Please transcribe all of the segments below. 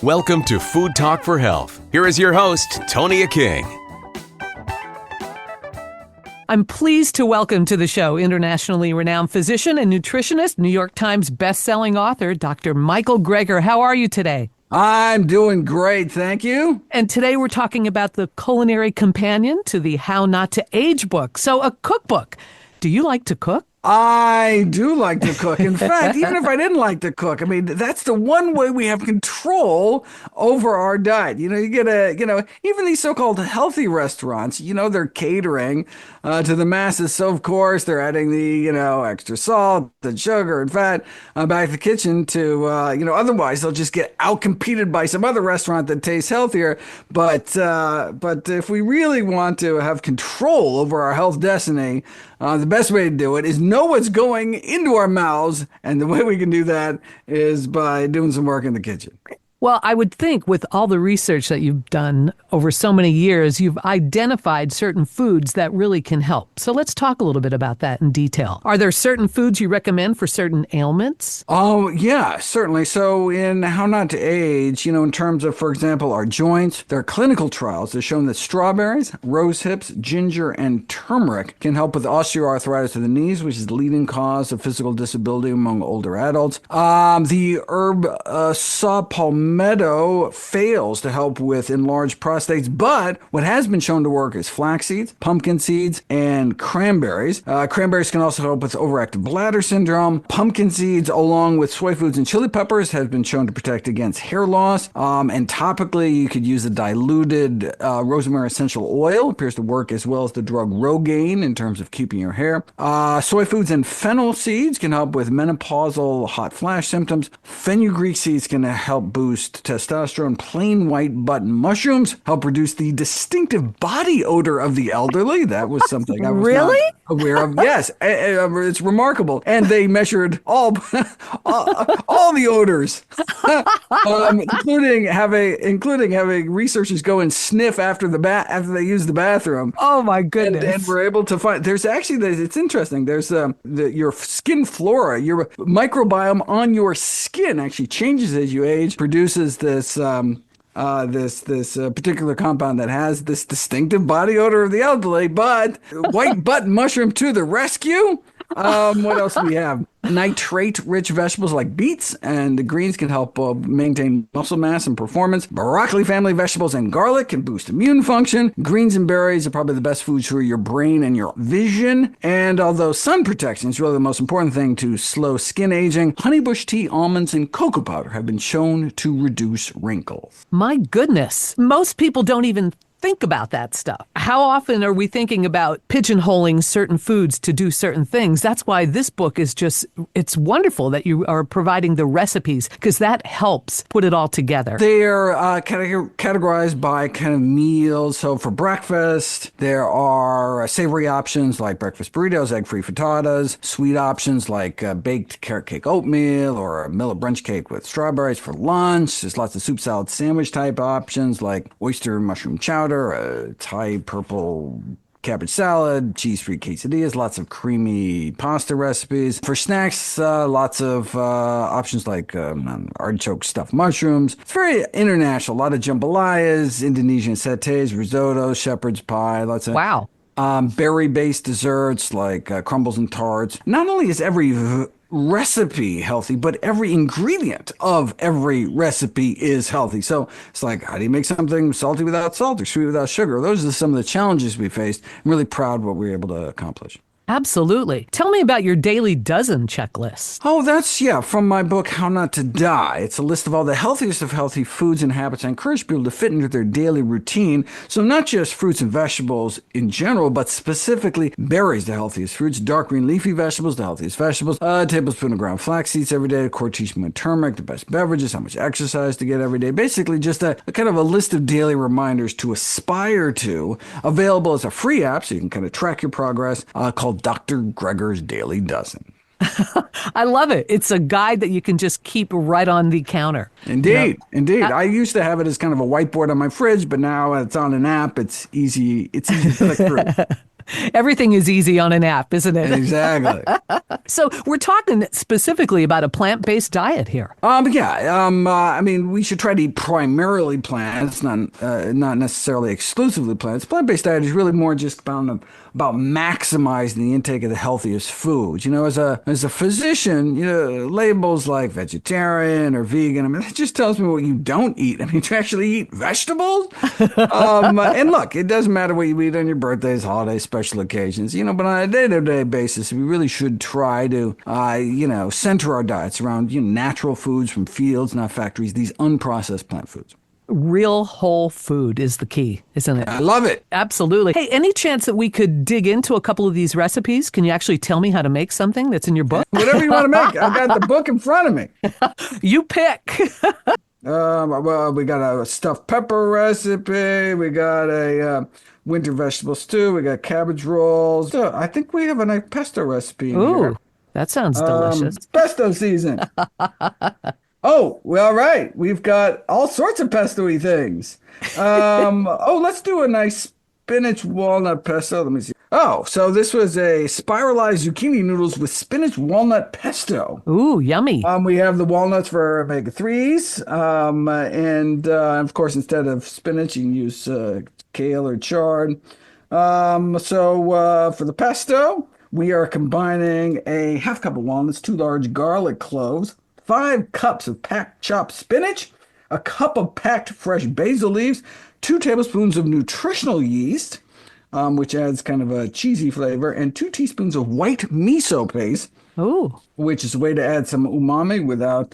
Welcome to Food Talk for Health. Here is your host, Tonia King. I'm pleased to welcome to the show internationally renowned physician and nutritionist, New York Times bestselling author, Dr. Michael Greger. How are you today? I'm doing great, thank you. And today we're talking about the culinary companion to the How Not to Age book. So a cookbook. Do you like to cook? I do like to cook. In fact, even if I didn't like to cook, I mean, that's the one way we have control over our diet. You get even these so-called healthy restaurants, they're catering to the masses. So, of course, they're adding the, extra salt and sugar and fat back to the kitchen to, otherwise they'll just get outcompeted by some other restaurant that tastes healthier. But if we really want to have control over our health destiny, the best way to do it is know what's going into our mouths, and the way we can do that is by doing some work in the kitchen. Well, I would think with all the research that you've done over so many years, you've identified certain foods that really can help. So let's talk a little bit about that in detail. Are there certain foods you recommend for certain ailments? Oh, yeah, certainly. So in How Not to Age, in terms of, for example, our joints, there are clinical trials that have shown that strawberries, rose hips, ginger, and turmeric can help with osteoarthritis of the knees, which is the leading cause of physical disability among older adults. The herb saw palmetto fails to help with enlarged prostates, but what has been shown to work is flax seeds, pumpkin seeds, and cranberries. Cranberries can also help with overactive bladder syndrome. Pumpkin seeds, along with soy foods and chili peppers, have been shown to protect against hair loss. And topically, you could use a diluted rosemary essential oil. It appears to work as well as the drug Rogaine in terms of keeping your hair. Soy foods and fennel seeds can help with menopausal hot flash symptoms. Fenugreek seeds can help boost testosterone. Plain white button mushrooms help reduce the distinctive body odor of the elderly. That was something I was Really? not aware of. Yes, it's remarkable. And they measured all the odors, including having researchers go and sniff after they use the bathroom. Oh my goodness! And we're able to find it's interesting. There's your skin flora, your microbiome on your skin actually changes as you age. Produces this particular compound that has this distinctive body odor of the elderly, but white button mushroom to the rescue. What else do we have? Nitrate-rich vegetables like beets and the greens can help maintain muscle mass and performance. Broccoli family vegetables and garlic can boost immune function. Greens and berries are probably the best foods for your brain and your vision. And although sun protection is really the most important thing to slow skin aging, honeybush tea, almonds, and cocoa powder have been shown to reduce wrinkles. My goodness. Most people don't even think about that stuff. How often are we thinking about pigeonholing certain foods to do certain things? That's why this book is it's wonderful that you are providing the recipes, because that helps put it all together. They're categorized by kind of meals. So for breakfast, there are savory options like breakfast burritos, egg-free frittatas, sweet options like baked carrot cake oatmeal or a millet brunch cake with strawberries. For lunch, there's lots of soup salad sandwich type options like oyster mushroom chowder, a Thai purple cabbage salad, cheese-free quesadillas, lots of creamy pasta recipes. For snacks, lots of options like artichoke stuffed mushrooms. It's very international. A lot of jambalayas, Indonesian satays, risottos, shepherd's pie, lots of Wow. Berry-based desserts like crumbles and tarts. Not only is every recipe healthy, but every ingredient of every recipe is healthy. So it's like, how do you make something salty without salt or sweet without sugar? Those are some of the challenges we faced. I'm really proud of what we were able to accomplish. Absolutely. Tell me about your daily dozen checklist. Oh, that's, from my book, How Not to Die. It's a list of all the healthiest of healthy foods and habits I encourage people to fit into their daily routine. So not just fruits and vegetables in general, but specifically berries, the healthiest fruits, dark green leafy vegetables, the healthiest vegetables, a tablespoon of ground flax seeds every day, a quart teaspoon of turmeric, the best beverages, how much exercise to get every day. Basically just a kind of a list of daily reminders to aspire to, available as a free app so you can kind of track your progress, called Dr. Greger's Daily Dozen. I love it. It's a guide that you can just keep right on the counter. Indeed. I used to have it as kind of a whiteboard on my fridge, but now it's on an app. It's easy to click through. Everything is easy on an app, isn't it? Exactly. So we're talking specifically about a plant-based diet here. I mean, we should try to eat primarily plants, not necessarily exclusively plants. Plant-based diet is really more just about maximizing the intake of the healthiest foods. As a physician, labels like vegetarian or vegan, I mean, that just tells me what you don't eat. I mean, to actually eat vegetables? And look, it doesn't matter what you eat on your birthdays, holidays, special occasions, but on a day-to-day basis, we really should try to, center our diets around, natural foods from fields, not factories, these unprocessed plant foods. Real whole food is the key, isn't it? I love it. Absolutely. Hey, any chance that we could dig into a couple of these recipes? Can you actually tell me how to make something that's in your book? Whatever you want to make. I've got the book in front of me. You pick. Well, we got a stuffed pepper recipe. We got a winter vegetable stew. We got cabbage rolls. So I think we have a nice pesto recipe in here. Ooh, that sounds delicious. Pesto season. Oh, well, all right. We've got all sorts of pesto-y things. Let's do a nice spinach walnut pesto. Let me see. Oh, so this was a spiralized zucchini noodles with spinach walnut pesto. Ooh, yummy. We have the walnuts for omega-3s. Of course, instead of spinach, you can use kale or chard. For the pesto, we are combining a half cup of walnuts, 2 large garlic cloves, 5 cups of packed chopped spinach, a cup of packed fresh basil leaves, 2 tablespoons of nutritional yeast, which adds kind of a cheesy flavor, and 2 teaspoons of white miso paste, Ooh. which is a way to add some umami without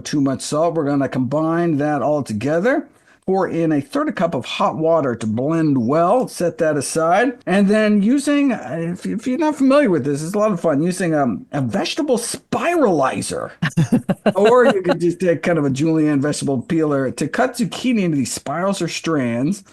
too much salt. We're going to combine that all together. Pour in a third a cup of hot water to blend well, set that aside. And then using, if you're not familiar with this, it's a lot of fun, using a vegetable spiralizer. Or you could just take kind of a julienne vegetable peeler to cut zucchini into these spirals or strands.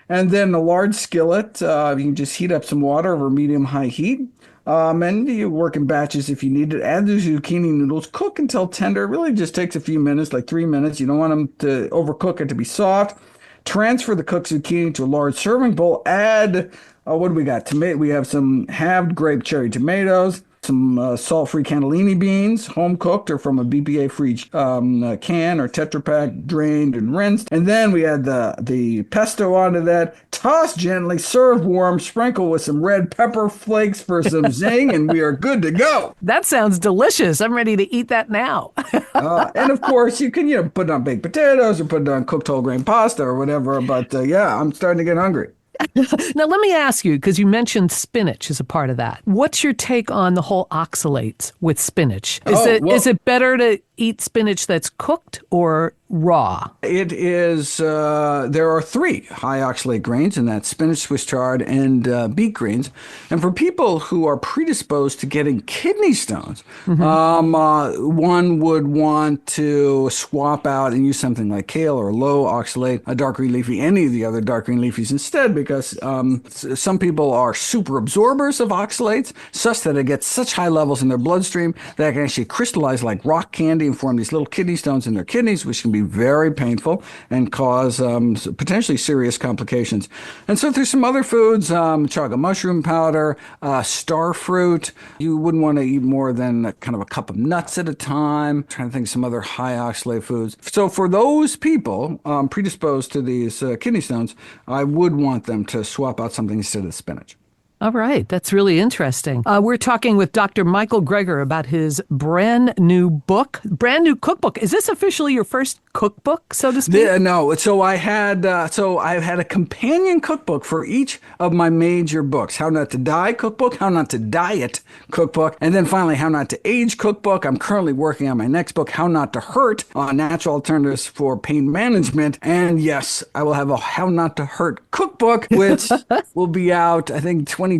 And then a large skillet, you can just heat up some water over medium-high heat. And you work in batches if you need it. Add the zucchini noodles. Cook until tender. It really just takes a few minutes, like 3 minutes. You don't want them to overcook it to be soft. Transfer the cooked zucchini to a large serving bowl. Add, what do we got? We have some halved grape cherry tomatoes, some salt-free cannellini beans, home-cooked or from a BPA-free can or Tetra Pak, drained and rinsed. And then we add the pesto onto that. Toss gently, serve warm, sprinkle with some red pepper flakes for some zing, and we are good to go. That sounds delicious. I'm ready to eat that now. And of course, you can put it on baked potatoes or put it on cooked whole grain pasta or whatever. But I'm starting to get hungry. Now, let me ask you, because you mentioned spinach as a part of that. What's your take on the whole oxalates with spinach? Is it better to eat spinach that's cooked or raw? It is, there are 3 high oxalate grains, and that's spinach, Swiss chard, and beet greens. And for people who are predisposed to getting kidney stones, one would want to swap out and use something like kale or low oxalate, a dark green leafy, any of the other dark green leafies instead, because some people are super absorbers of oxalates, such that it gets such high levels in their bloodstream that it can actually crystallize like rock candy and form these little kidney stones in their kidneys, which can be very painful and cause potentially serious complications. And so there's some other foods, chaga mushroom powder, star fruit. You wouldn't want to eat more than kind of a cup of nuts at a time. I'm trying to think of some other high oxalate foods. So for those people predisposed to these kidney stones, I would want them to swap out something instead of spinach. All right. That's really interesting. We're talking with Dr. Michael Greger about his brand new cookbook. Is this officially your first cookbook, so to speak? No. So I've had a companion cookbook for each of my major books. How Not to Die cookbook, How Not to Diet cookbook, and then finally How Not to Age cookbook. I'm currently working on my next book, How Not to Hurt, Natural Alternatives for Pain Management. And yes, I will have a How Not to Hurt cookbook, which will be out, I think, 2028.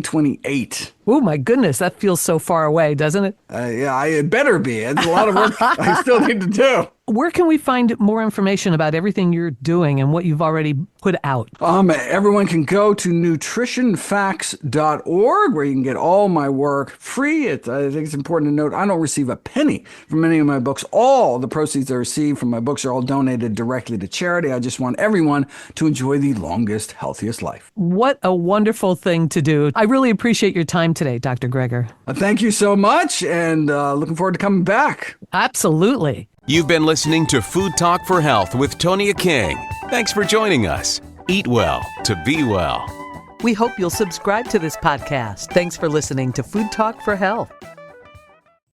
Oh, my goodness. That feels so far away, doesn't it? Yeah, it better be. It's a lot of work I still need to do. Where can we find more information about everything you're doing and what you've already put out? Everyone can go to nutritionfacts.org where you can get all my work free. I think it's important to note I don't receive a penny from any of my books. All the proceeds I receive from my books are all donated directly to charity. I just want everyone to enjoy the longest, healthiest life. What a wonderful thing to do. I really appreciate your time today, Dr. Greger. Thank you so much, and looking forward to coming back. Absolutely. You've been listening to Food Talk for Health with Tonya King. Thanks for joining us. Eat well to be well. We hope you'll subscribe to this podcast. Thanks for listening to Food Talk for Health.